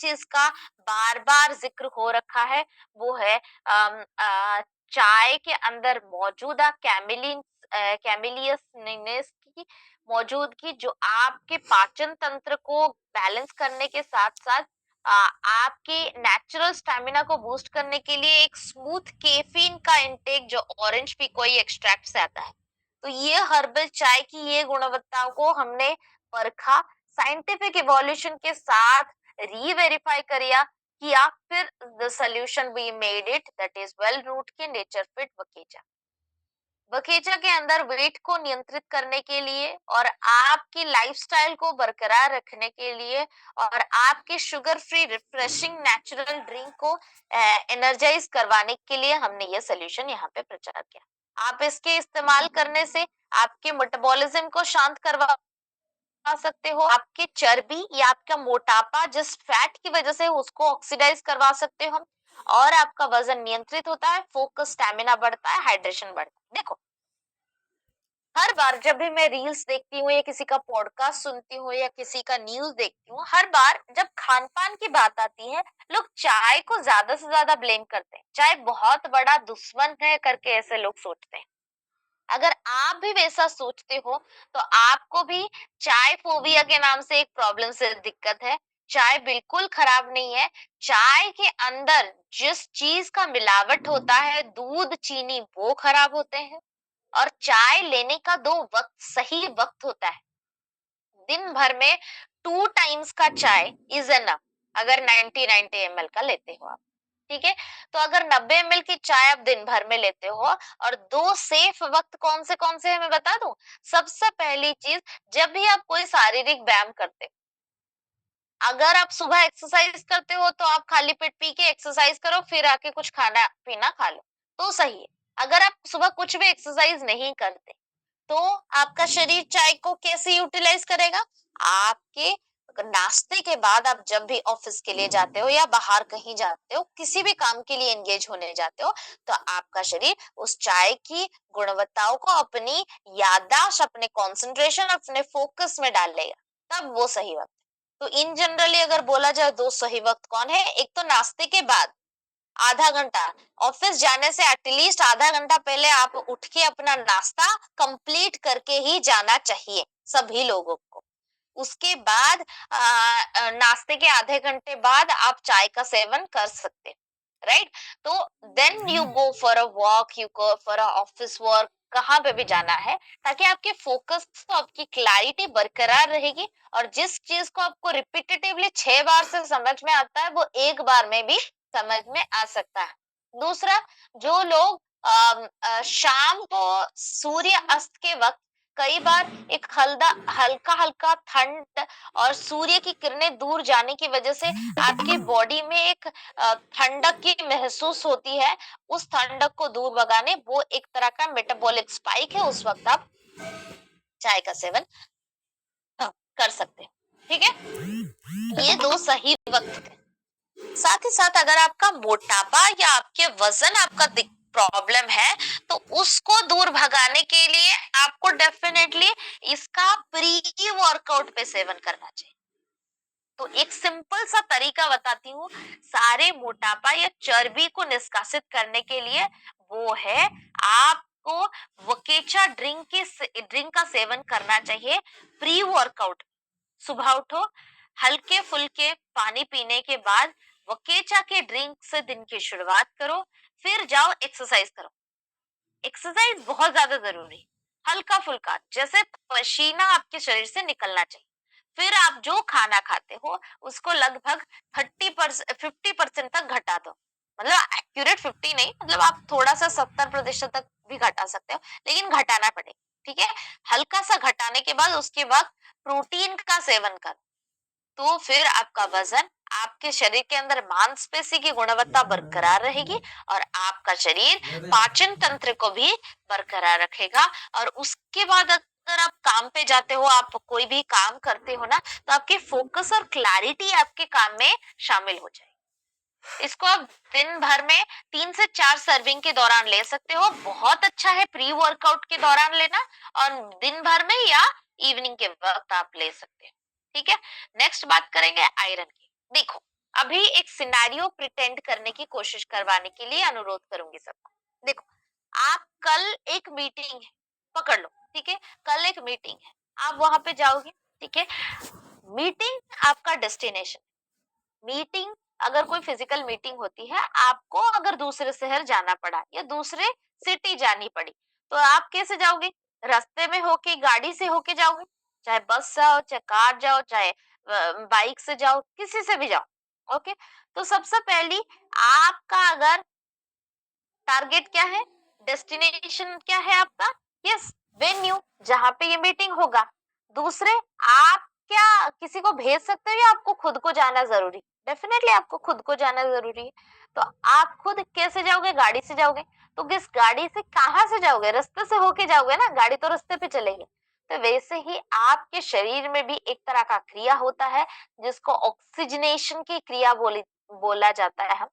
चीज का बार बार जिक्र हो रखा है, वो है चाय के अंदर मौजूदा कैमिलियसनेस की मौजूदगी, जो आपके पाचन तंत्र को बैलेंस करने के साथ साथ आपके नेचुरल स्टैमिना को बूस्ट करने के लिए एक स्मूथ कैफीन का इंटेक जो ऑरेंज पीकोई एक्सट्रैक्ट से आता है। तो ये हर्बल चाय की ये गुणवत्ताओं को हमने परखा, साइंटिफिक इवोल्यूशन के साथ रीवेरीफाई किया, फिर the solution we made it, that is Wellroot के नेचर फिट वकेजा। वकेजा के अंदर वेट को नियंत्रित करने के लिए और आपकी लाइफस्टाइल को बरकरार रखने के लिए और आपके sugar free refreshing natural drink को एनर्जाइज करवाने के लिए हमने ये सोल्यूशन यहाँ पे प्रचार किया। आप इसके इस्तेमाल करने से आपके मेटाबॉलिज्म को शांत करवा सकते हो, आपके चर्बी या आपका मोटापा जिस फैट की वजह से उसको ऑक्सीडाइज करवा सकते हो, और आपका वजन नियंत्रित होता है, फोकस, स्टैमिना बढ़ता है, हाइड्रेशन बढ़ता है। देखो, हर बार जब भी मैं रील्स देखती हूँ या किसी का पॉडकास्ट सुनती हूँ या किसी का न्यूज देखती हूँ, हर बार जब खान पान की बात आती है लोग चाय को ज्यादा से ज्यादा ब्लेम करते हैं, चाय बहुत बड़ा दुश्मन है करके ऐसे लोग सोचते हैं। अगर आप भी वैसा सोचते हो तो आपको भी चाय फोबिया के नाम से एक प्रॉब्लम से दिक्कत है। चाय बिल्कुल खराब नहीं है। चाय के अंदर जिस चीज का मिलावट होता है, दूध, चीनी, वो खराब होते हैं। और चाय लेने का दो वक्त, सही वक्त होता है। दिन भर में 2 टाइम्स का चाय इज एनफ, अगर 90 ml का लेते हो आप, ठीक है। तो अगर 90 ml की चाय आप दिन भर में लेते हो, और दो सेफ वक्त कौन से है मैं बता दूं। सबसे पहली चीज, जब भी आप कोई शारीरिक व्यायाम करते हो, अगर आप सुबह एक्सरसाइज करते हो तो आप खाली पेट पी के एक्सरसाइज करो, फिर आके कुछ खाना पीना खा लो तो सही है। अगर आप सुबह कुछ भी एक्सरसाइज नहीं करते तो आपका शरीर चाय को कैसे यूटिलाइज करेगा। आपके नाश्ते के बाद आप जब भी ऑफिस के लिए जाते हो या बाहर कहीं जाते हो, किसी भी काम के लिए एंगेज होने जाते हो, तो आपका शरीर उस चाय की गुणवत्ताओं को अपनी याददाश्त, अपने कंसंट्रेशन, अपने फोकस में डाल लेगा, तब वो सही वक्त। तो इन जनरली अगर बोला जाए दो सही वक्त कौन है, एक तो नाश्ते के बाद आधा घंटा, ऑफिस जाने से एटलीस्ट आधा घंटा पहले आप उठ के अपना नाश्ता कंप्लीट करके ही जाना चाहिए सभी लोगों को। उसके बाद नाश्ते के आधे घंटे बाद आप चाय का सेवन कर सकते हैं, राइट। तो then you go for a walk, you go for a office work, कहाँ पे भी जाना है, ताकि आपके फोकस तो आपकी क्लैरिटी बरकरार रहेगी, और जिस चीज को आपको रिपीटेटिवली 6 बार से समझ में आता है, वो एक बार में भी समझ में आ सकता है। दूसरा, जो लोग शाम को सूर्य अस्त के वक्त कई बार एक हल्का हल्का ठंड और सूर्य की किरणें दूर जाने की वजह से आपकी बॉडी में एक ठंडक की महसूस होती है, उस ठंडक को दूर भगाने, वो एक तरह का मेटाबॉलिक स्पाइक है, उस वक्त आप चाय का सेवन कर सकते हैं, ठीक है। ये दो सही वक्त है। साथ ही साथ अगर आपका मोटापा या आपके वजन आपका प्रॉब्लम है, तो उसको दूर भगाने के लिए आपको डेफिनेटली इसका प्री वर्कआउट पे सेवन करना चाहिए। तो एक सिंपल सा तरीका बताती हूँ सारे मोटापा या चर्बी को निष्कासित करने के लिए, वो है आपको वकेचा ड्रिंक का सेवन करना चाहिए प्री वर्कआउट। सुबह उठो, हल्के फुल्के पानी पीने के बाद वकेचा के ड्रिंक से दिन की शुरुआत करो, फिर जाओ एक्सरसाइज करो। एक्सरसाइज बहुत ज्यादा जरूरी है, हल्का फुल्का जैसे पसीना आपके शरीर से निकलना चाहिए। फिर आप जो खाना खाते हो उसको लगभग 50% तक घटा दो, मतलब एक्यूरेट 50 नहीं, मतलब आप थोड़ा सा 70% तक भी घटा सकते हो, लेकिन घटाना पड़ेगा, ठीक है। हल्का सा घटाने के बाद उसके बाद प्रोटीन का सेवन करो, तो फिर आपका वजन, आपके शरीर के अंदर मांसपेशी की गुणवत्ता बरकरार रहेगी, और आपका शरीर पाचन तंत्र को भी बरकरार रखेगा। और उसके बाद अगर आप काम पे जाते हो, आप कोई भी काम करते हो ना, तो आपके फोकस और क्लैरिटी आपके काम में शामिल हो जाएगी। इसको आप दिन भर में 3 से 4 सर्विंग के दौरान ले सकते हो। बहुत अच्छा है प्री वर्कआउट के दौरान लेना, और दिन भर में या इवनिंग के वक्त आप ले सकते हो, ठीक है। नेक्स्ट बात करेंगे आयरन की। देखो, अभी एक सिनेरियो प्रिटेंड करने की कोशिश करवाने के लिए अनुरोध करूंगी सबको। देखो, आप कल एक मीटिंग है, पकड़ लो, ठीक है, कल एक मीटिंग है, आप वहां पे जाओगे, ठीक है, मीटिंग आपका डेस्टिनेशन, मीटिंग अगर कोई फिजिकल मीटिंग होती है, आपको अगर दूसरे शहर जाना पड़ा या दूसरे सिटी जानी पड़ी, तो आप कैसे जाओगे? रास्ते में होके, गाड़ी से होके जाओगे, चाहे बस जाओ, चाहे कार जाओ, चाहे बाइक से जाओ, किसी से भी जाओ। ओके, तो सबसे पहली आपका अगर टारगेट क्या है, डेस्टिनेशन क्या है आपका, यस, वेन्यू जहां पे ये मीटिंग होगा। दूसरे, आप क्या किसी को भेज सकते हो या आपको खुद को जाना जरूरी? डेफिनेटली आपको खुद को जाना जरूरी है। तो आप खुद कैसे जाओगे? गाड़ी से जाओगे। तो किस गाड़ी से कहाँ से जाओगे? रास्ते से होके जाओगे ना, गाड़ी तो रास्ते पे चलेगी। तो वैसे ही आपके शरीर में भी एक तरह का क्रिया होता है जिसको ऑक्सीजनेशन की क्रिया बोला जाता है।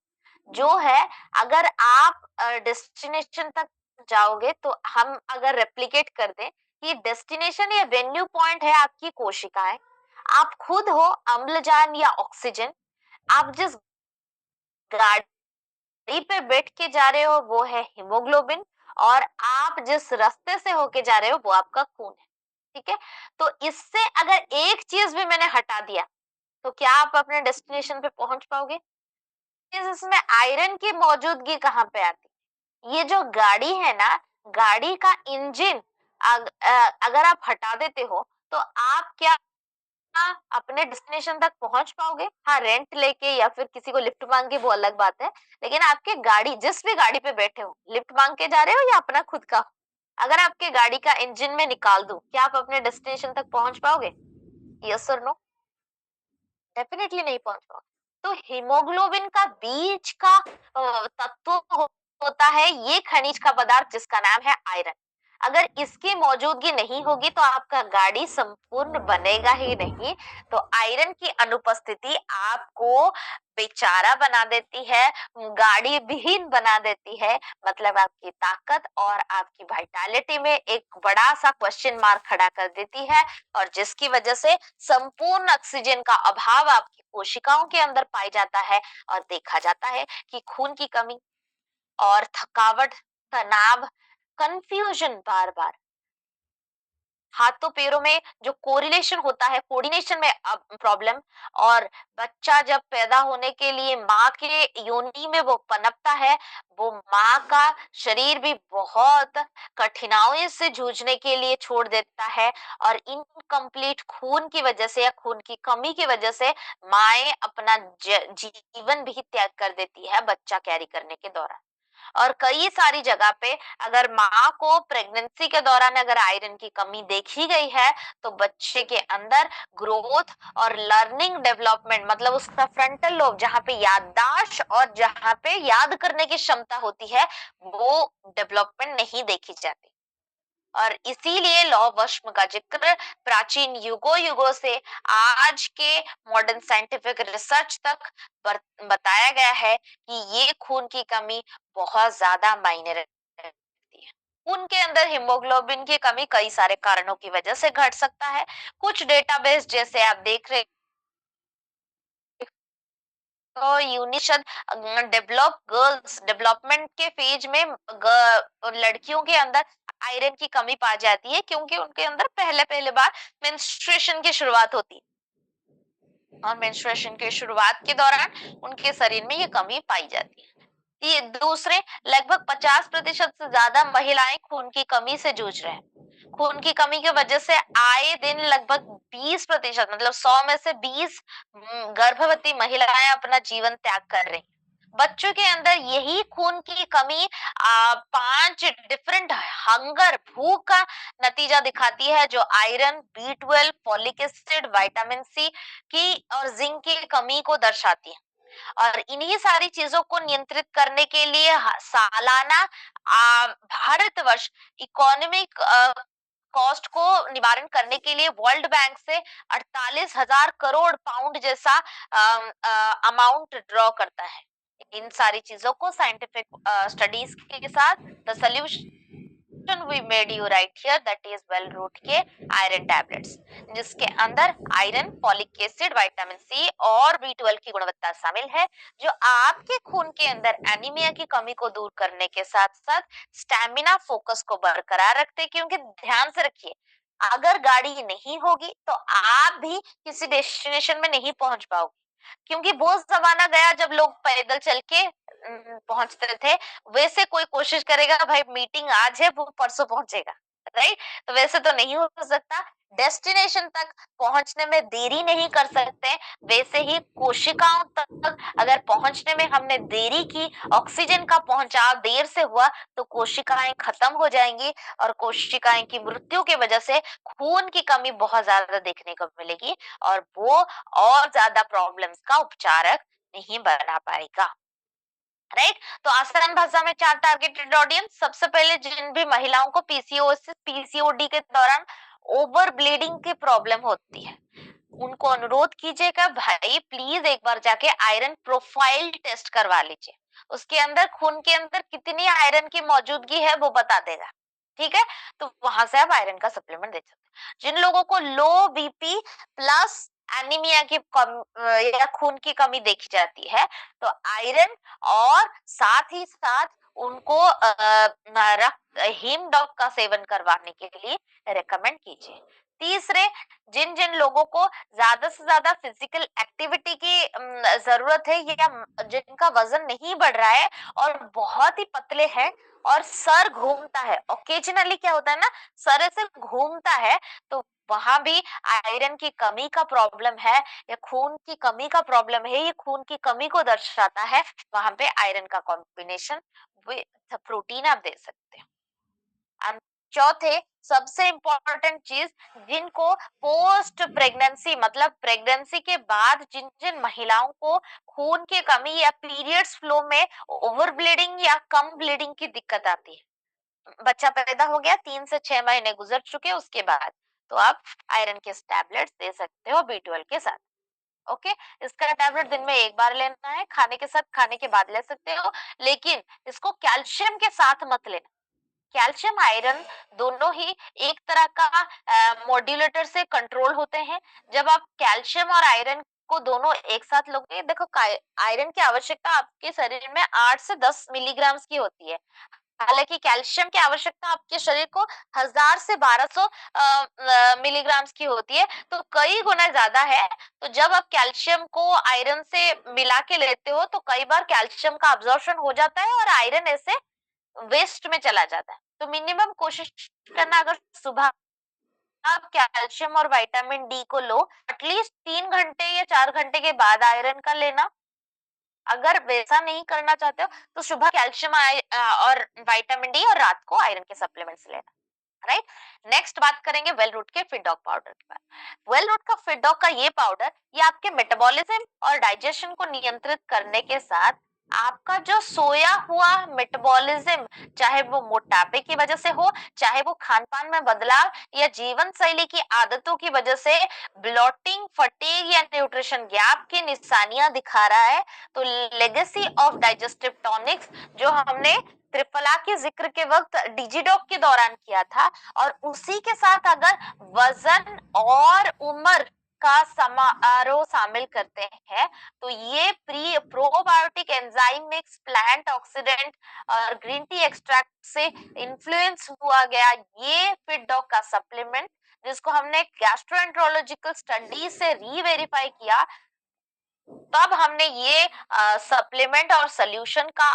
जो है, अगर आप डेस्टिनेशन तक जाओगे तो हम अगर रेप्लिकेट कर दें कि डेस्टिनेशन या वेन्यू पॉइंट है आपकी कोशिकाएं, आप खुद हो अम्लजान या ऑक्सीजन, आप जिस गाड़ी पे बैठ के जा रहे हो वो है हीमोग्लोबिन, और आप जिस रास्ते से होके जा रहे हो वो आपका खून है। ठीक है, तो इससे अगर एक चीज भी मैंने हटा दिया तो क्या आप अपने डेस्टिनेशन पे पहुंच पाओगे? इसमें आयरन की मौजूदगी कहाँ पे आती है? ये जो गाड़ी है ना, गाड़ी का इंजन अगर आप हटा देते हो तो आप क्या अपने डेस्टिनेशन तक पहुंच पाओगे? हाँ, रेंट लेके या फिर किसी को लिफ्ट मांग के, वो अलग बात है। लेकिन आपके गाड़ी, जिस भी गाड़ी पे बैठे हो, लिफ्ट मांग के जा रहे हो या अपना खुद का, अगर आपके गाड़ी का इंजन में निकाल दूं, क्या आप अपने डेस्टिनेशन तक पहुंच पाओगे? यस और नो? डेफिनेटली नहीं पहुंच पाओगे। तो हीमोग्लोबिन का बीच का तत्व होता है ये खनिज का पदार्थ जिसका नाम है आयरन। अगर इसकी मौजूदगी नहीं होगी तो आपका गाड़ी संपूर्ण बनेगा ही नहीं। तो आयरन की अनुपस्थिति आपको बेचारा बना देती है, गाड़ी विहीन बना देती है। मतलब आपकी ताकत और आपकी वाइटैलिटी में एक बड़ा सा क्वेश्चन मार्क खड़ा कर देती है, और जिसकी वजह से संपूर्ण ऑक्सीजन का अभाव आपकी कोशिकाओं के अंदर पाई जाता है। और देखा जाता है कि खून की कमी और थकावट, तनाव, कंफ्यूजन, बार बार हाथों पैरों में जो कोरिलेशन होता है, कोऑर्डिनेशन में प्रॉब्लम, और बच्चा जब पैदा होने के लिए माँ के योनि में वो पनपता है, वो माँ का शरीर भी बहुत कठिनाइयों से जूझने के लिए छोड़ देता है। और इनकम्प्लीट खून की वजह से या खून की कमी की वजह से माएं अपना जीवन भी त्याग कर देती है बच्चा कैरी करने के दौरान। और कई सारी जगह पे अगर माँ को प्रेगनेंसी के दौरान अगर आयरन की कमी देखी गई है तो बच्चे के अंदर ग्रोथ और लर्निंग डेवलपमेंट, मतलब उसका फ्रंटल लोब जहाँ पे याददाश्त और जहाँ पे याद करने की क्षमता होती है, वो डेवलपमेंट नहीं देखी जाती। और इसीलिए लौ वश्म का जिक्र प्राचीन युगों युगों से आज के मॉडर्न साइंटिफिक रिसर्च तक बताया गया है कि ये खून की कमी बहुत ज्यादा मायने रखती है। खून के अंदर हीमोग्लोबिन की कमी कई सारे कारणों की वजह से घट सकता है। कुछ डेटाबेस जैसे आप देख रहे तो यूनिशन डेवलप गर्ल्स डेवलपमेंट के फेज में लड़कियों के अंदर आयरन की कमी पाई जाती है क्योंकि उनके अंदर पहले पहले बार मेंस्ट्रुएशन की शुरुआत होती है, और मेंस्ट्रुएशन के शुरुआत के दौरान उनके शरीर में ये कमी पाई जाती है। ये दूसरे, लगभग 50% से ज्यादा महिलाएं खून की कमी से जूझ रहे हैं। खून की कमी की वजह से आए दिन लगभग 20%, मतलब 100 में से 20 गर्भवती महिलाएं अपना जीवन त्याग कर रही। बच्चों के अंदर यही खून की कमी 5 डिफरेंट हंगर, भूख का नतीजा दिखाती है, जो iron, B12, folic acid, vitamin C की और जिंक की कमी को दर्शाती है। और इन्हीं सारी चीजों को नियंत्रित करने के लिए सालाना भारतवर्ष इकोनॉमिक कॉस्ट को निवारण करने के लिए वर्ल्ड बैंक से 48,000 करोड़ पाउंड जैसा अमाउंट ड्रॉ करता है। इन सारी चीजों को साइंटिफिक स्टडीज के साथ the solution we made you right here, that is Wellroot के आयरन टैबलेट्स, जिसके अंदर iron, folic acid, vitamin C और B12 की गुणवत्ता शामिल है, जो आपके खून के अंदर एनीमिया की कमी को दूर करने के साथ साथ स्टैमिना, फोकस को बरकरार रखते हैं। क्योंकि ध्यान से रखिए, अगर गाड़ी नहीं होगी तो आप भी किसी डेस्टिनेशन में नहीं पहुंच पाओगे, क्योंकि वो जमाना गया जब लोग पैदल चल के पहुंचते थे। वैसे कोई कोशिश करेगा भाई मीटिंग आज है वो परसों पहुंचेगा, राइट? तो वैसे तो नहीं हो सकता। डेस्टिनेशन तक पहुंचने में देरी नहीं कर सकते। वैसे ही कोशिकाओं तक अगर पहुंचने में हमने देरी की, ऑक्सीजन का पहुंचाव देर से हुआ, तो कोशिकाएं खत्म हो जाएंगी और कोशिकाएं की मृत्यु की वजह से खून की कमी बहुत ज्यादा देखने को मिलेगी और वो और ज्यादा प्रॉब्लम्स का उपचारक नहीं बना पाएगा, राइट? तो आसान भाषा में 4 टारगेटेड ऑडियंस। सबसे पहले जिन भी महिलाओं को पीसीओएस पीसीओडी के दौरान ओवर ब्लीडिंग की प्रॉब्लम होती है, उनको अनुरोध कीजिएगा भाई प्लीज एक बार जाके आयरन प्रोफाइल टेस्ट करवा लीजिए। उसके अंदर खून के अंदर कितनी आयरन की मौजूदगी है वो बता देगा, ठीक है? तो वहां से आप आयरन का सप्लीमेंट दे सकते हैं। जिन लोगों को लो बीपी प्लस एनीमिया की या खून की कमी देखी जाती है, तो आयरन और साथ ही साथ उनको रक्त हिम डॉग का सेवन करवाने के लिए रेकमेंड कीजिए। तीसरे, जिन जिन लोगों को ज्यादा से ज्यादा फिजिकल एक्टिविटी की जरूरत है या जिनका वजन नहीं बढ़ रहा है और बहुत ही पतले हैं और सर घूमता है, ओकेजनली क्या होता है ना, सर ऐसे घूमता है, तो वहां भी आयरन की कमी का प्रॉब्लम है या खून की कमी का प्रॉब्लम है, ये खून की कमी को दर्शाता है, वहां पे आयरन का कॉम्बिनेशन विद प्रोटीन आप दे सकते हैं। चौथे, सबसे इंपॉर्टेंट चीज, जिनको पोस्ट प्रेगनेंसी मतलब प्रेगनेंसी के बाद जिन जिन महिलाओं को खून की कमी या पीरियड्स फ्लो में ओवर ब्लीडिंग या कम ब्लीडिंग की दिक्कत आती है, बच्चा पैदा हो गया, 3 से 6 महीने गुजर चुके उसके बाद, तो आप आयरन के टैबलेट्स दे सकते हो B12 के साथ। ओके, इसका टैबलेट दिन में एक बार लेना है, खाने के साथ, खाने के बाद ले सकते हो, लेकिन इसको कैल्शियम के साथ मत लेना। कैल्शियम आयरन दोनों ही एक तरह का मॉड्यूलेटर से कंट्रोल होते हैं। जब आप कैल्शियम और आयरन को दोनों एक साथ लोगे, देखो आयरन की आवश्यकता आपके शरीर में 8 से 10 मिलीग्राम की होती है, हालांकि कैल्शियम की आवश्यकता आपके शरीर को 1000 से 1200 मिलीग्राम की होती है, तो कई गुना ज्यादा है। तो जब आप कैल्शियम को आयरन से मिला के लेते हो, तो कई बार कैल्शियम का अब्जॉर्प्शन हो जाता है और आयरन ऐसे वेस्ट में चला जाता है। तो मिनिमम कोशिश करना, अगर सुबह आप कैल्शियम और विटामिन डी को लो, एटलीस्ट 3 घंटे या 4 घंटे के बाद आयरन का लेना। अगर वैसा नहीं करना चाहते हो तो सुबह कैल्शियम और विटामिन डी और रात को आयरन के सप्लीमेंट्स लेना, राइट? नेक्स्ट बात करेंगे वेलरूट के फिटडॉग पाउडर के बारे। वेलरूट का फिटडॉग का ये पाउडर, ये आपके मेटाबॉलिज्म और डाइजेशन को नियंत्रित करने के साथ आपका जो सोया हुआ मेटाबॉलिज्म, चाहे वो मोटापे की वजह से हो, चाहे वो खान पान में बदलाव या जीवन शैली की आदतों की वजह से ब्लॉटिंग, फटीग या न्यूट्रिशन गैप की निशानियां दिखा रहा है, तो लेगेसी ऑफ डाइजेस्टिव टॉनिक्स जो हमने त्रिफला के जिक्र के वक्त डिजिडॉक के दौरान किया था, और उसी के साथ अगर वजन और उम्र का समारोह शामिल करते हैं, तो ये probiotic enzyme mix, plant oxidant और ग्रीन टी एक्सट्रैक्ट से इन्फ्लुएंस हुआ गया ये फिट डॉग का सप्लीमेंट, जिसको हमने गैस्ट्रोएंट्रोलॉजिकल स्टडी से रीवेरीफाई किया, तब हमने ये सप्लीमेंट और सोल्यूशन का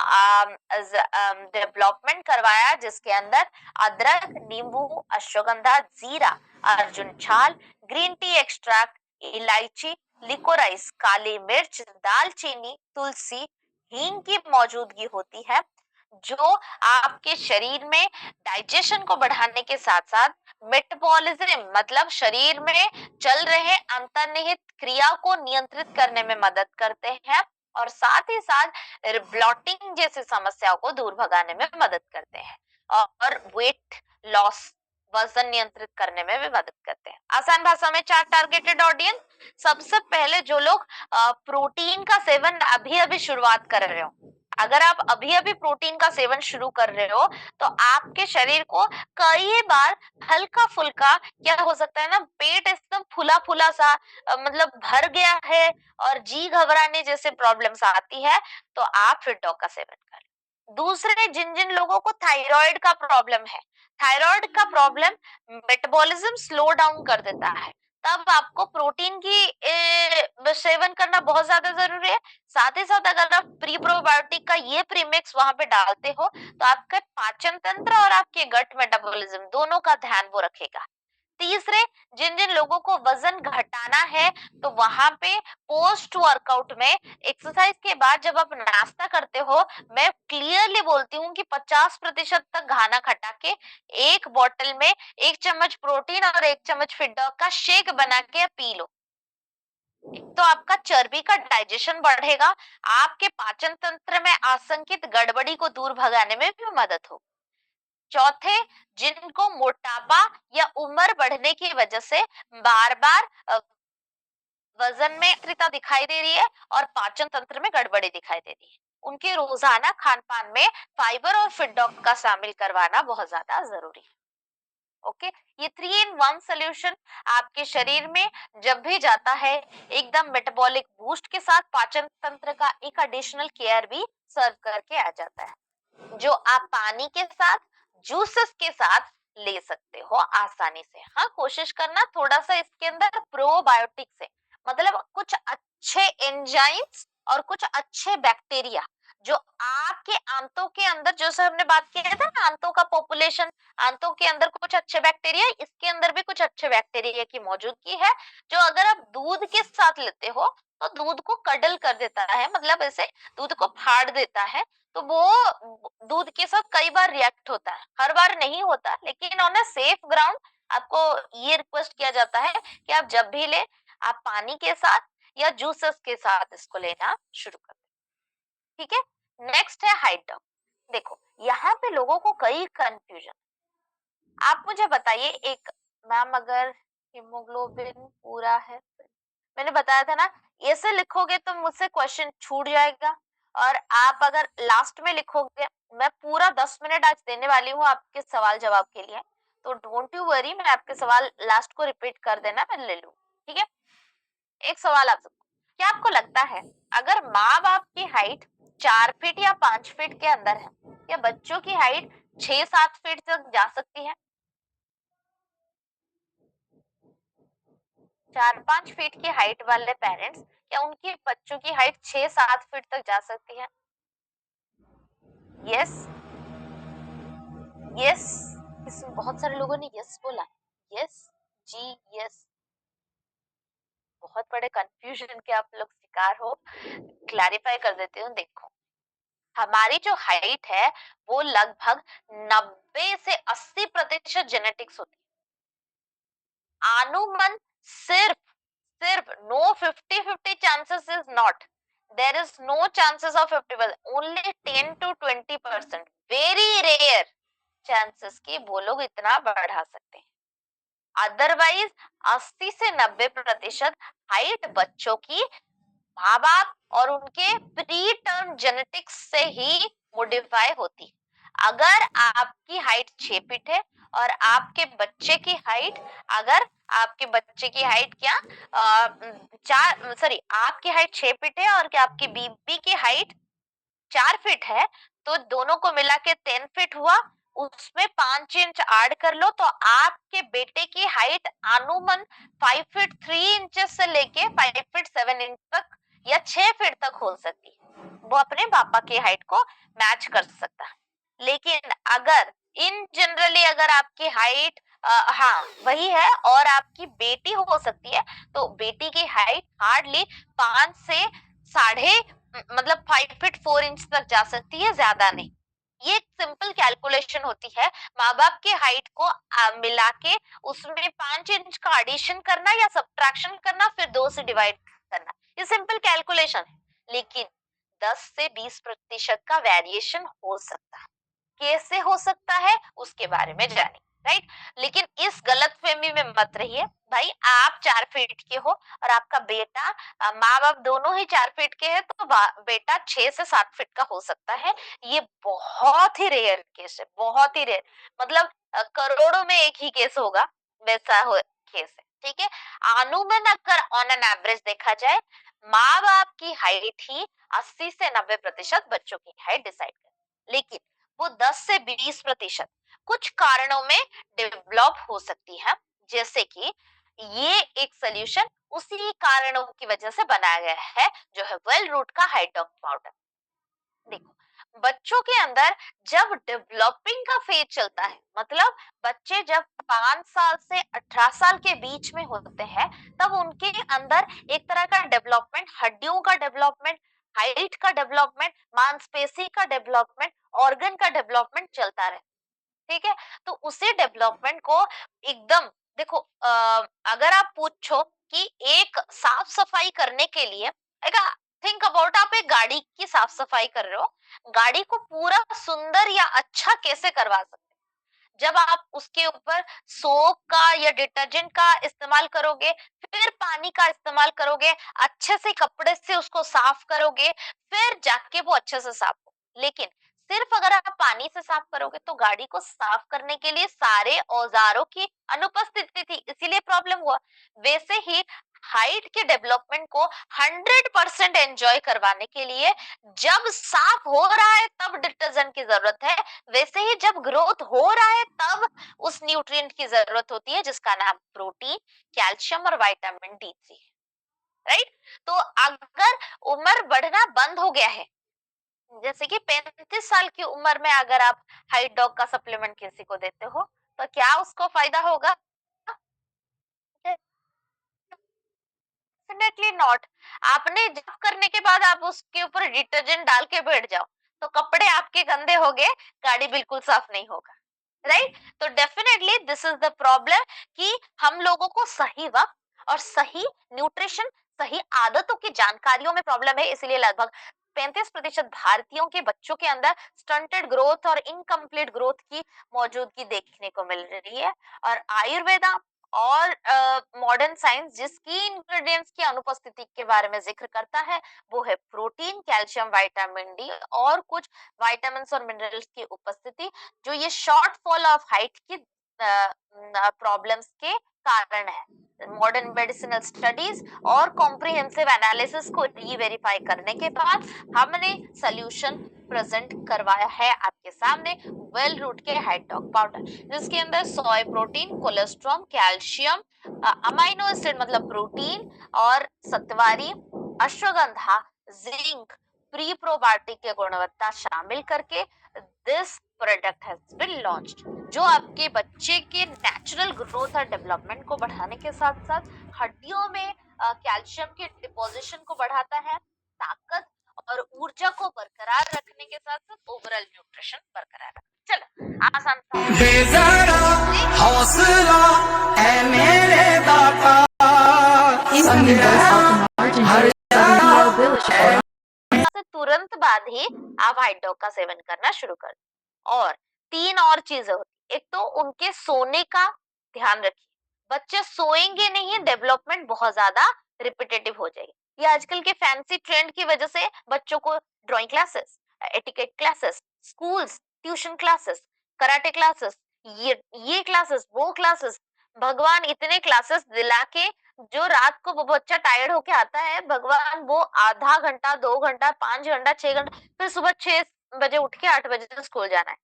डेवलपमेंट करवाया, जिसके अंदर अदरक, नींबू, अश्वगंधा, जीरा, अर्जुन छाल, ग्रीन टी एक्सट्रैक्ट, इलायची, लिकोराइस, काली मिर्च, दालचीनी, तुलसी, हींग की मौजूदगी होती है, जो आपके शरीर में डाइजेशन को बढ़ाने के साथ साथ मेटाबॉलिज्म मतलब शरीर में चल रहे अंतर्निहित क्रिया को नियंत्रित करने में मदद करते हैं और साथ ही साथ ब्लॉटिंग जैसी समस्याओं को दूर भगाने में मदद करते हैं और वेट लॉस, वजन नियंत्रित करने में भी मदद करते हैं। आसान भाषा में 4 टारगेटेड ऑडियंस। सबसे पहले जो लोग प्रोटीन का सेवन अभी अभी शुरुआत कर रहे हो, अगर आप अभी अभी प्रोटीन का सेवन शुरू कर रहे हो तो आपके शरीर को कई बार हल्का फुल्का, क्या हो सकता है ना, पेट एकदम फुला फुला सा, मतलब भर गया है और जी घबराने जैसे प्रॉब्लम्स आती है, तो आप फिर डॉग का सेवन करें। दूसरे, जिन जिन लोगों को थायराइड का प्रॉब्लम है, थायराइड का प्रॉब्लम मेटाबॉलिज्म स्लो डाउन कर देता है, तब आपको प्रोटीन की सेवन करना बहुत ज्यादा जरूरी है। साथ ही साथ अगर आप प्री प्रोबायोटिक का ये प्रीमिक्स वहां पे डालते हो तो आपके पाचन तंत्र और आपके गट मेटाबॉलिज्म दोनों का ध्यान वो रखेगा। तीसरे, जिन जिन लोगों को वजन घटाना है, तो वहां पे पोस्ट वर्कआउट में एक्सरसाइज के बाद जब आप नाश्ता करते हो, मैं क्लियरली बोलती हूँ कि 50% तक खाना खटा के एक बोतल में 1 चम्मच प्रोटीन और 1 चम्मच फिडॉग का शेक बना के पी लो। तो आपका चर्बी का डाइजेशन बढ़ेगा, आपके पाचन तंत्र में आसंकित गड़बड़ी को दूर भगाने में भी मदद हो। चौथे, जिनको मोटापा या उम्र बढ़ने की वजह से बार बार वजन में स्थिरता दिखाई दे रही है और पाचन तंत्र में गड़बड़ी दिखाई दे रही है, उनके रोजाना खान पान में फाइबर और फिडॉग का शामिल करवाना बहुत ज्यादा जरूरी है। ओके, ये 3 in 1 सोल्यूशन आपके शरीर में जब भी जाता है, एकदम मेटाबॉलिक बूस्ट के साथ पाचन तंत्र का एक एडिशनल केयर भी सर्व करके आ जाता है, जो आप पानी के साथ, जूसेस के साथ ले सकते हो आसानी से। हाँ, कोशिश करना थोड़ा सा इसके अंदर प्रोबायोटिक से, मतलब कुछ अच्छे एंजाइम्स और कुछ अच्छे बैक्टीरिया जो आपके आंतों के अंदर, जैसे हमने बात किया था ना, आंतों का पॉपुलेशन, आंतों के अंदर कुछ अच्छे बैक्टीरिया, इसके अंदर भी कुछ अच्छे बैक्टीरिया की मौजूदगी है, जो अगर आप दूध के साथ लेते हो तो दूध को कडल कर देता है, मतलब ऐसे दूध को फाड़ देता है, तो वो दूध के साथ कई बार रिएक्ट होता है, हर बार नहीं होता, लेकिन ऑन अ सेफ ग्राउंड आपको ये रिक्वेस्ट किया जाता है कि आप जब भी ले, आप पानी के साथ या जूसेस के साथ इसको लेना शुरू कर दें। ठीक है, नेक्स्ट है हाइट डाउन। देखो, यहाँ पे लोगों को कई कंफ्यूजन। आप मुझे बताइए, एक, मैम अगर हीमोग्लोबिन पूरा है, मैंने बताया था ना, ऐसे लिखोगे तो मुझसे क्वेश्चन छूट जाएगा, और आप अगर लास्ट में लिखोगे, मैं पूरा 10 मिनट आज देने वाली हूँ आपके सवाल जवाब के लिए, तो डोंट यू वरी, मैं आपके सवाल लास्ट को रिपीट कर देना, मैं ले लूँ। ठीक है, एक सवाल आप सबको, क्या आपको लगता है अगर माँ बाप की हाइट 4 फीट या 5 फीट के अंदर है, क्या बच्चों की हाइट 6-7 फीट तक जा सकती है? 4-5 फीट की हाइट वाले पेरेंट्स, क्या उनके बच्चों की हाइट 6-7 फीट तक जा सकती है? यस, यस, इसमें बहुत सारे लोगों ने यस बोला। यस जी, यस। बहुत बड़े कंफ्यूजन के आप लोग शिकार हो, क्लैरिफाई कर देती हूँ। देखो, हमारी जो हाइट है वो लगभग 90 से 80% जेनेटिक्स होती है। अनुमान सिर्फ सिर्फ no 50-50 chances is not, there is no chances of 50%, only 10 to 20%, very rare chances की वो लोग इतना बढ़ा सकते हैं। अदरवाइज 80 से 90% हाइट बच्चों की माँ बाप और उनके प्री टर्म जेनेटिक्स से ही मॉडिफाई होती। अगर आपकी हाइट 6 फीट है और आपके बच्चे की हाइट, अगर आपके बच्चे की हाइट क्या, आपकी हाइट 6 फीट है और क्या आपकी बीबी की हाइट 4 फीट है, तो दोनों को मिला के 10 फीट हुआ, उसमें 5 इंच ऐड कर लो, तो आपके बेटे की हाइट अनुमान 5 फीट 3 इंचेस से लेके 5 फीट 7 इंच तक या 6 फीट तक हो सकती है। वो अपने पापा की हाइट को मैच कर सकता है। लेकिन अगर इन जनरली अगर आपकी हाइट हाँ वही है और आपकी बेटी हो सकती है, तो बेटी की हाइट हार्डली 5 से मतलब 5 फीट 4 इंच तक जा सकती है, ज्यादा नहीं। ये एक सिंपल कैलकुलेशन होती है, माँ बाप के हाइट को मिला के उसमें 5 इंच का एडिशन करना या सब्ट्रैक्शन करना, फिर 2 से डिवाइड करना, ये सिंपल कैलकुलेशन है। लेकिन 10 से 20% का वेरिएशन हो सकता है। कैसे हो सकता है उसके बारे में जाने राइट। लेकिन इस गलतफहमी में मत रहिए। भाई आप 4 फीट के हो और आपका बेटा, माँ बाप दोनों ही 4 फीट के हैं, तो बेटा 6 से 7 फीट का हो सकता है। ये बहुत ही रेयर केस है, बहुत ही रेयर। मतलब करोड़ों में एक ही केस होगा वैसा हो केस है। ठीक है। अनुमान अगर ऑन एन एवरेज देखा जाए, माँ बाप की हाइट ही 80 से 90% बच्चों की हाइट डिसाइड कर, लेकिन वो 10 से 20% कुछ कारणों में डेवलप हो सकती है। जैसे कि ये एक सोल्यूशन उसी कारणों की वजह से बनाया गया है, जो है वेल रूट का हाइड्रोक पाउडर। देखो, बच्चों के अंदर जब डेवलपिंग का फेज चलता है, मतलब बच्चे जब 5 साल से 18 साल के बीच में होते हैं, तब उनके अंदर एक तरह का डेवलपमेंट, हड्डियों का डेवलपमेंट, हाइट का डेवलपमेंट, मांसपेशी का डेवलपमेंट, ऑर्गन का डेवलपमेंट चलता रहे। ठीक है। तो उसी डेवलपमेंट को एकदम देखो, अगर आप पूछो कि एक साफ सफाई करने के लिए, एक थिंक अबाउट, आप एक गाड़ी की साफ सफाई कर रहे हो, गाड़ी को पूरा सुंदर या अच्छा कैसे करवा सकते हैं? जब आप उसके ऊपर सोप का या डिटर्जेंट का इस्तेमाल करोगे, फिर पानी का इस्तेमाल करोगे, अच्छे से कपड़े से उसको साफ करोगे, फिर जाके वो अच्छे से साफ हो। लेकिन सिर्फ अगर आप पानी से साफ करोगे तो गाड़ी को साफ करने के लिए सारे औजारों की अनुपस्थिति थी, इसीलिए प्रॉब्लम हुआ। वैसे ही हाइट के डेवलपमेंट को 100% एंजॉय करवाने के लिए जब साफ हो रहा है तब डिटर्जेंट की जरूरत है, वैसे ही जब ग्रोथ हो रहा है तब उस न्यूट्रिएंट की जरूरत होती है, जिसका नाम प्रोटीन, कैल्शियम और विटामिन D3 है। राइट। तो अगर उम्र बढ़ना बंद हो गया है, जैसे कि 35 साल की उम्र में अगर आप हाइट डॉग का सप्लीमेंट किसी को देते हो, तो क्या उसको फायदा होगा? Definitely not. आपने जब करने के बाद आप उसके ऊपर डिटर्जेंट डाल के बैठ जाओ, तो कपड़े आपके गंदे हो गए, गाड़ी बिल्कुल साफ नहीं होगा। राइट। तो definitely this is the problem कि हम लोगों को सही वक्त और सही न्यूट्रिशन, सही आदतों की जानकारियों में प्रॉब्लम है, इसलिए लगभग 35% भारतीयों के बच्चों के अंदर स्टंटेड ग्रोथ और इनकम्प्लीट ग्रोथ की मौजूदगी देखने को मिल रही है। और आयुर्वेदा और मॉडर्न साइंस जिसकी इंग्रेडिएंट्स की अनुपस्थिति के बारे में जिक्र करता है, वो है प्रोटीन, कैल्शियम, विटामिन डी और कुछ विटामिन और मिनरल्स की उपस्थिति, जो ये शॉर्टफॉल ऑफ हाइट की प्रॉब्लम्स के कारण है। मॉडर्न मेडिसिनल स्टडीज और कॉम्प्रिहेंसिव एनालिसिस को री-वेरीफाई करने के बाद हमने सॉल्यूशन प्रेजेंट करवाया है आपके सामने, वेल रूट के हाइड्रोक पाउडर, जिसके अंदर soy protein, cholesterol, calcium, amino acid मतलब प्रोटीन और सत्वारी, अश्वगंधा, जिंक, प्री प्रोबायोटिक के गुणवत्ता शामिल करके this product has been launched, जो आपके बच्चे के नेचुरल ग्रोथ और डेवलपमेंट को बढ़ाने के साथ साथ हड्डियों में कैल्शियम के डिपोजिशन को बढ़ाता है, ताकत और ऊर्जा को बरकरार रखने के साथ साथ ओवरऑल न्यूट्रिशन बरकरार रखता है। चलो आसान बेजरा हौसला है मेरे दाता से तुरंत बाद ही आप हाइड्रोक का सेवन करना शुरू कर दो। और 3 और चीजें होती, एक तो उनके सोने का ध्यान रखिए, बच्चे सोएंगे नहीं, डेवलपमेंट बहुत ज्यादा रिपीटेटिव हो जाएगी। ये आजकल के फैंसी ट्रेंड की वजह से बच्चों को drawing classes, etiquette classes, schools, tuition classes, karate classes, ये क्लासेस, वो क्लासेस, भगवान इतने क्लासेस दिला के जो रात को वो बच्चा टायर्ड होके आता है, भगवान वो आधा घंटा, 2 घंटा, 5 घंटा, 6 घंटा, फिर सुबह 6 बजे उठ के 8 बजे स्कूल जाना है।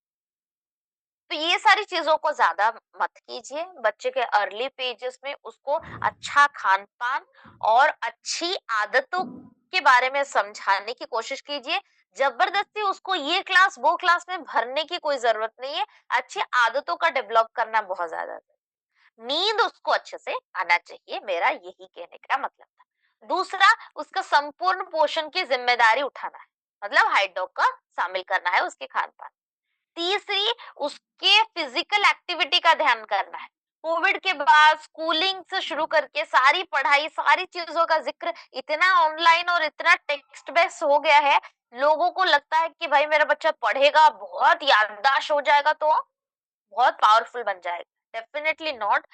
तो ये सारी चीजों को ज्यादा मत कीजिए। बच्चे के अर्ली पेजेस में उसको अच्छा खान पान और अच्छी आदतों के बारे में समझाने की कोशिश कीजिए। जबरदस्ती उसको ये क्लास वो क्लास में भरने की कोई जरूरत नहीं है। अच्छी आदतों का डेवलप करना बहुत ज्यादा, नींद उसको अच्छे से आना चाहिए, मेरा यही कहने का मतलब था। दूसरा, उसका संपूर्ण पोषण की जिम्मेदारी उठाना है, मतलब हाइड्रोक का शामिल करना है उसके खान पान। तीसरी, उसके फिजिकल एक्टिविटी का ध्यान करना है। कोविड के बाद स्कूलिंग से शुरू करके सारी पढ़ाई, सारी चीजों का जिक्र इतना ऑनलाइन और इतना टेक्स्ट बेस्ड हो गया है, लोगों को लगता है कि भाई मेरा बच्चा पढ़ेगा, बहुत याददाश्त हो जाएगा, तो बहुत पावरफुल बन जाएगा। Definitely not.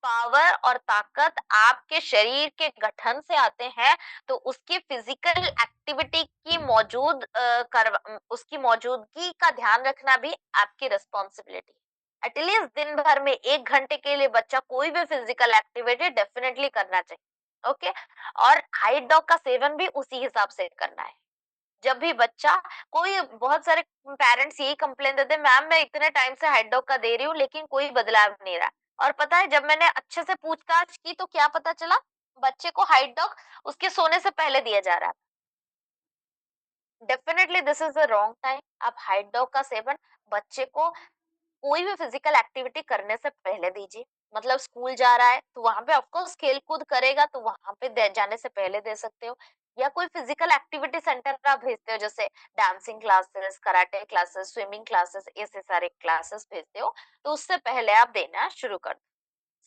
पावर और ताकत आपके शरीर के गठन से आते हैं, तो उसकी फिजिकल एक्टिविटी की उसकी मौजूदगी का ध्यान रखना भी आपकी रिस्पॉन्सिबिलिटी। एटलीस्ट दिन भर में 1 घंटे के लिए बच्चा कोई भी फिजिकल एक्टिविटी डेफिनेटली करना चाहिए। ओके। और हाइट डॉग का सेवन भी उसी हिसाब से करना है। जब भी बच्चा, कोई बहुत सारे पेरेंट्स यही कंप्लेन देते हैं, मैम मैं इतने टाइम से हाइट डॉग का दे रही हूँ लेकिन कोई बदलाव नहीं रहा। और पता है जब मैंने अच्छे से पूछताछ की तो क्या पता चला, बच्चे को हाइट डॉग उसके सोने से पहले दिया जा रहा है। Definitely this is the wrong time. आप हाइट डॉग का सेवन बच्चे को कोई भी फिजिकल एक्टिविटी करने से पहले दीजिए। मतलब स्कूल जा रहा है तो वहां पे ऑफकोर्स खेल कूद करेगा तो वहां पे जाने से पहले दे सकते हो। या कोई फिजिकल एक्टिविटी सेंटर आप भेजते हो, जैसे dancing classes, karate classes, swimming classes, ऐसे सारे क्लासेस भेजते हो, तो उससे पहले आप देना शुरू कर दो।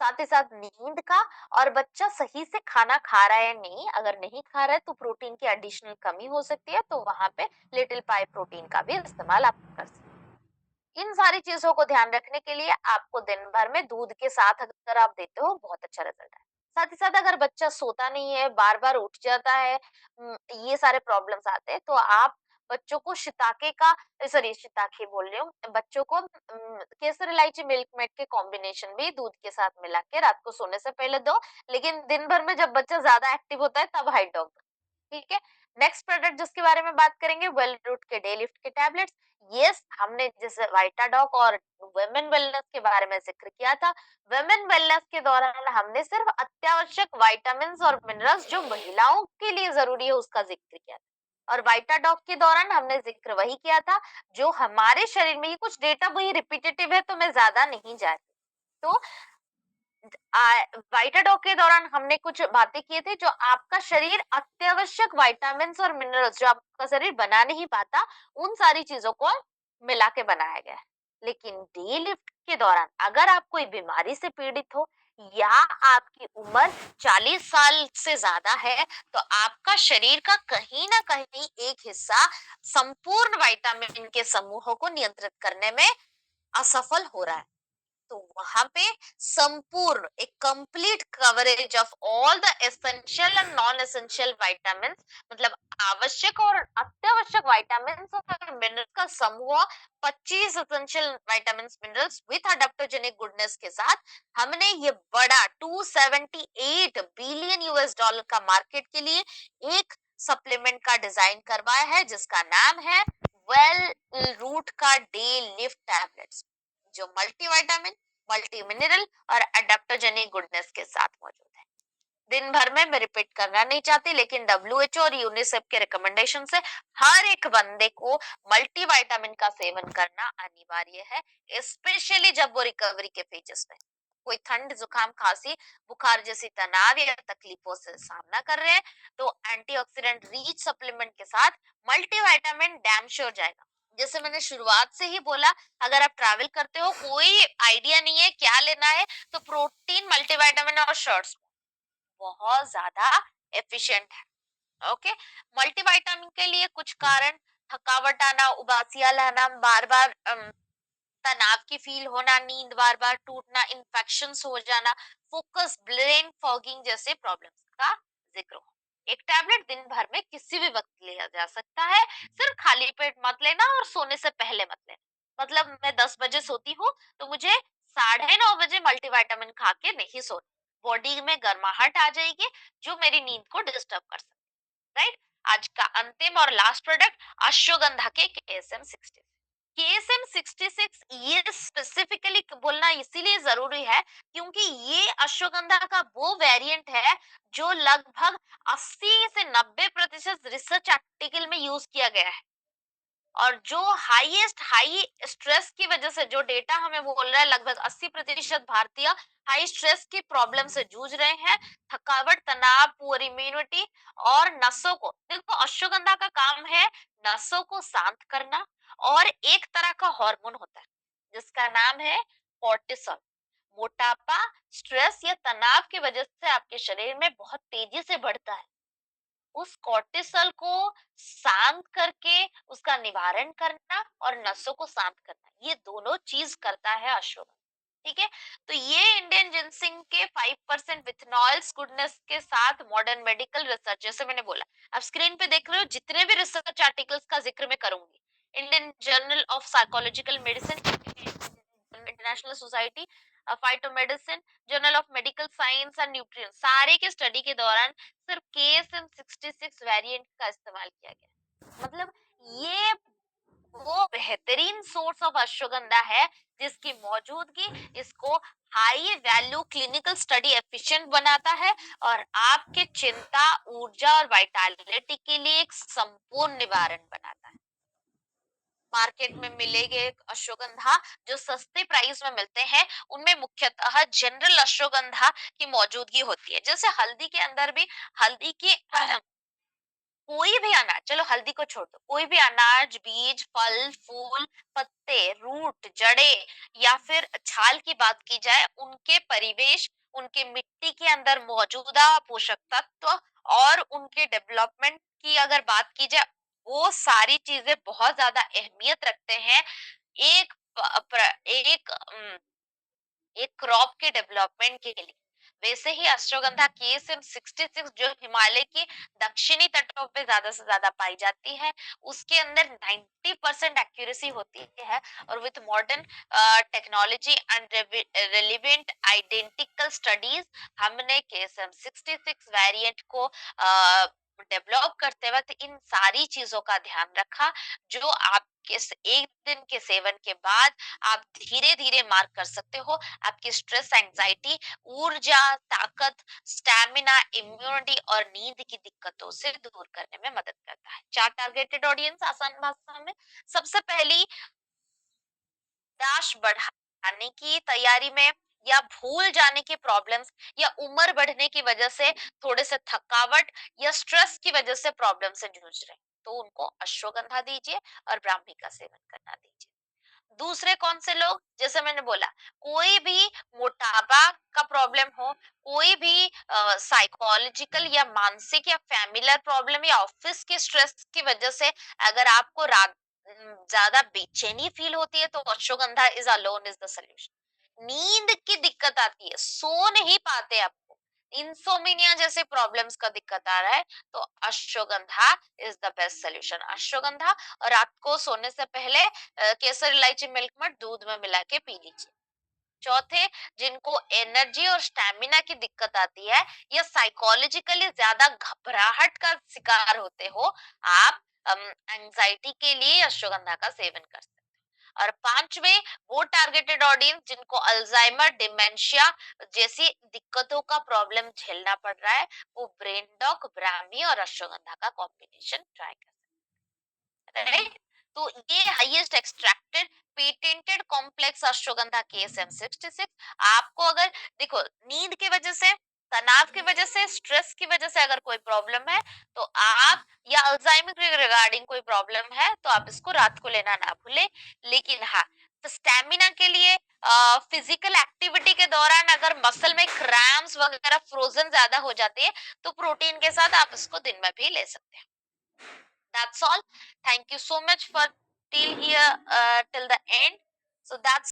साथ ही साथ नींद का, और बच्चा सही से खाना खा रहा है या नहीं, अगर नहीं खा रहा है तो प्रोटीन की एडिशनल कमी हो सकती है, तो वहां पे लिटिल पाई प्रोटीन का भी इस्तेमाल आप कर सकते हैं। इन सारी चीजों को ध्यान रखने के लिए आपको दिन भर में दूध के साथ अगर आप देते हो, बहुत अच्छा रिजल्ट है। साथ ही साथ अगर बच्चा सोता नहीं है, बार बार उठ जाता है, ये सारे प्रॉब्लम्स आते हैं, तो आप बच्चों को शिताके का, सॉरी शिताके बोल रही हूँ, बच्चों को केसर इलायची मिल्क मेड के कॉम्बिनेशन भी दूध के साथ मिला के रात को सोने से पहले दो। लेकिन दिन भर में जब बच्चा ज्यादा एक्टिव होता है तब हाइट डॉग। ठीक है। नेक्स्ट प्रोडक्ट जिसके बारे में बात करेंगे, वेल रूट के डे लिफ्ट के टैबलेट्स। यस, हमने जैसे वाइटाडॉक और वुमेन वेलनेस के बारे में जिक्र किया था। वुमेन वेलनेस के दौरान हमने सिर्फ अत्यावश्यक विटामिन और मिनरल्स जो महिलाओं के लिए जरूरी है उसका जिक्र किया था। और वाइटाडॉक के दौरान हमने जिक्र वही किया था जो हमारे शरीर में, ये कुछ डेटा वही रिपीटेटिव है तो मैं ज्यादा नहीं जा रही। तो वाइटाडॉक के दौरान हमने कुछ बातें किए थे जो आपका शरीर अत्यावश्यक विटामिन और मिनरल्स जो आपका शरीर बना नहीं पाता, उन सारी चीजों को मिला के बनाया गया है। लेकिन डे लिफ्ट के दौरान अगर आप कोई बीमारी से पीड़ित हो या आपकी उम्र 40 साल से ज्यादा है, तो आपका शरीर का कहीं ना कहीं एक हिस्सा संपूर्ण विटामिन के समूहों को नियंत्रित करने में असफल हो रहा है। तो वहां पे संपूर्ण एक complete coverage of all the essential and non essential vitamin, मतलब आवश्यक और अत्यावश्यक विटामिन और मिनरल्स का समूह, 25 essential vitamin minerals with adaptogenic goodness के साथ हमने ये बड़ा 278 बिलियन यूएस डॉलर का मार्केट के लिए एक सप्लीमेंट का डिजाइन करवाया है, जिसका नाम है वेल रूट का डे लिफ्ट टैबलेट्स, जो मल्टीविटामिन, मल्टी मिनरल और अडेप्टोजेनिक गुडनेस के साथ मौजूद है। दिन भर में मैं रिपीट करना नहीं चाहती, लेकिन डब्ल्यूएचओ और यूनिसेफ के रिकमेंडेशन से हर एक बंदे को मल्टीविटामिन का सेवन करना अनिवार्य है, स्पेशली जब वो रिकवरी के फेजेस में, कोई ठंड, जुकाम, खांसी, बुखार जैसी तनाव या तकलीफों से सामना कर रहे हैं, तो एंटीऑक्सीडेंट रिच सप्लीमेंट के साथ मल्टीविटामिन डैम श्योर जाएगा। जैसे मैंने शुरुआत से ही बोला, अगर आप ट्रैवल करते हो, कोई आइडिया नहीं है क्या लेना है, तो प्रोटीन, मल्टीविटामिन और शर्ट्स बहुत ज्यादा एफिशिएंट है। ओके। मल्टीविटामिन के लिए कुछ कारण, थकावट आना, उबासियां लाना, बार बार तनाव की फील होना, नींद बार बार टूटना, इन्फेक्शंस हो जाना, फोकस, ब्रेन फॉगिंग जैसे प्रॉब्लम्स का जिक्र हो। एक टैबलेट दिन भर में किसी भी वक्त लिया जा सकता है, सिर्फ खाली पेट मत लेना और सोने से पहले मत लेना। मतलब मैं 10 बजे सोती हूँ तो मुझे 9:30 बजे मल्टीविटामिन खा के नहीं सोना, बॉडी में गर्माहट आ जाएगी जो मेरी नींद को डिस्टर्ब कर सकती है। राइट। आज का अंतिम और लास्ट प्रोडक्ट, अश्वगंधा के KSM-60। KSM-66 ये स्पेसिफिकली बोलना इसीलिए जरूरी है क्योंकि ये अश्वगंधा का वो वेरिएंट है जो लगभग 80 से 90% रिसर्च आर्टिकल में यूज किया गया है, और जो हाई स्ट्रेस की वजह से जो डेटा हमें बोल रहा है, लगभग 80% भारतीय हाई स्ट्रेस की प्रॉब्लम से जूझ रहे हैं। थकावट, तनाव, पुअर इम्यूनिटी और नसों को, देखो अश्वगंधा का काम है नसों को शांत करना, और एक तरह का हार्मोन होता है जिसका नाम है कोर्टिसोल। मोटापा, स्ट्रेस या तनाव की वजह से आपके शरीर में बहुत तेजी से बढ़ता है, उस कोर्टिसोल को शांत करके उसका निवारण करना और नसों को शांत करना, ये दोनों चीज करता है अश्वगंधा। ठीक है। तो ये इंडियन जिनसिंग के 5% विथनॉल्स गुडनेस के साथ मॉडर्न मेडिकल रिसर्च, जैसे मैंने बोला, आप स्क्रीन पे देख रहे हो, जितने भी रिसर्च आर्टिकल्स का जिक्र मैं करूंगी, Indian journal of psychological medicine, international society phytomedicine, journal of medical science and nutrition, सारे के स्टडी के दौरान सिर्फ KSM 66 वेरिएंट का इस्तेमाल किया गया। मतलब ये वो बेहतरीन सोर्स ऑफ अश्वगंधा है जिसकी मौजूदगी इसको high value clinical study efficient बनाता है और आपके चिंता, ऊर्जा और वाइटालिटी के लिए एक संपूर्ण निवारण बनाता है। मार्केट में मिलेंगे अश्वगंधा जो सस्ते प्राइस में मिलते हैं, उनमें मुख्यतः जनरल अश्वगंधा की मौजूदगी होती है। जैसे हल्दी के अंदर भी हल्दी की कोई भी अनाज, चलो हल्दी को छोड़ दो, कोई भी अनाज, बीज, फल, फूल, पत्ते, रूट, जड़े या फिर छाल की बात की जाए, उनके परिवेश, उनके मिट्टी के अंदर मौजूदा पोषक तत्व और उनके डेवलपमेंट की अगर बात की जाए, वो सारी चीजें बहुत ज्यादा अहमियत रखते हैं एक एक क्रॉप के डेवलपमेंट के लिए। वैसे ही अश्वगंधा KSM 66 जो हिमालय के दक्षिणी तटों पे ज्यादा से ज्यादा पाई जाती है, उसके अंदर 90% एक्यूरेसी होती है और with modern technology and relevant identical studies, हमने KSM 66 वेरिएंट को डेवलप करते वक्त इन सारी चीजों का ध्यान रखा, जो आपके एक दिन के सेवन के बाद आप धीरे धीरे मार्क कर सकते हो आपकी स्ट्रेस, एंजाइटी, ऊर्जा, ताकत, स्टैमिना, इम्यूनिटी और नींद की दिक्कतों से दूर करने में मदद करता है। 4 टारगेटेड ऑडियंस आसान भाषा में, सबसे पहली याददाश्त बढ़ाने की तैयारी में, या भूल जाने की प्रॉब्लम्स, या उम्र बढ़ने की वजह से थोड़े से थकावट या स्ट्रेस की वजह से प्रॉब्लम से जूझ रहे हैं, तो उनको अश्वगंधा दीजिए और ब्राह्मी का सेवन करना दीजिए। दूसरे कौन से लोग, जैसे मैंने बोला, कोई भी मोटापा का प्रॉब्लम हो, कोई भी साइकोलॉजिकल या मानसिक या फैमिलियर प्रॉब्लम या ऑफिस के स्ट्रेस की वजह से अगर आपको रात ज्यादा बेचैनी फील होती है, तो ashwagandha is alone is the solution. नींद की दिक्कत आती है, सो नहीं पाते आपको, इंसोमिनिया जैसे प्रॉब्लम्स का दिक्कत आ रहा है, तो ashwagandha is the best solution. Ashwagandha, और रात को सोने से पहले केसर, इलायची, मिल्क मड दूध में मिला के पी लीजिए। चौथे, जिनको एनर्जी और स्टैमिना की दिक्कत आती है या साइकोलॉजिकली ज्यादा घबराहट का शिकार होते हो आप, एंजाइटी के लिए अश्वगंधा का सेवन कर सकते हैं। और पांचवे, वो टारगेटेड ऑडियंस जिनको अल्जाइमर, डिमेंशिया जैसी दिक्कतों का प्रॉब्लम झेलना पड़ रहा है, वो ब्रेन डॉक, ब्राह्मी और अश्वगंधा का कॉम्बिनेशन ट्राई कर, राइट। तो ये highest extracted patented complex ashwagandha KSM 66 आपको, अगर देखो नींद की वजह से, तनाव की वजह से, स्ट्रेस की वजह से अगर कोई प्रॉब्लम है, तो आप, या अल्जाइमर के रिगार्डिंग कोई प्रॉब्लम है, तो आप इसको रात को लेना ना भूलें। लेकिन हाँ, तो स्टेमिना के लिए, फिजिकल एक्टिविटी के दौरान अगर मसल में क्रैम्स वगैरह, फ्रोजन ज्यादा हो जाती है, तो प्रोटीन के साथ आप इसको दिन में भी ले सकते हैं। That's all. Thank you so much for till here till the end. So that's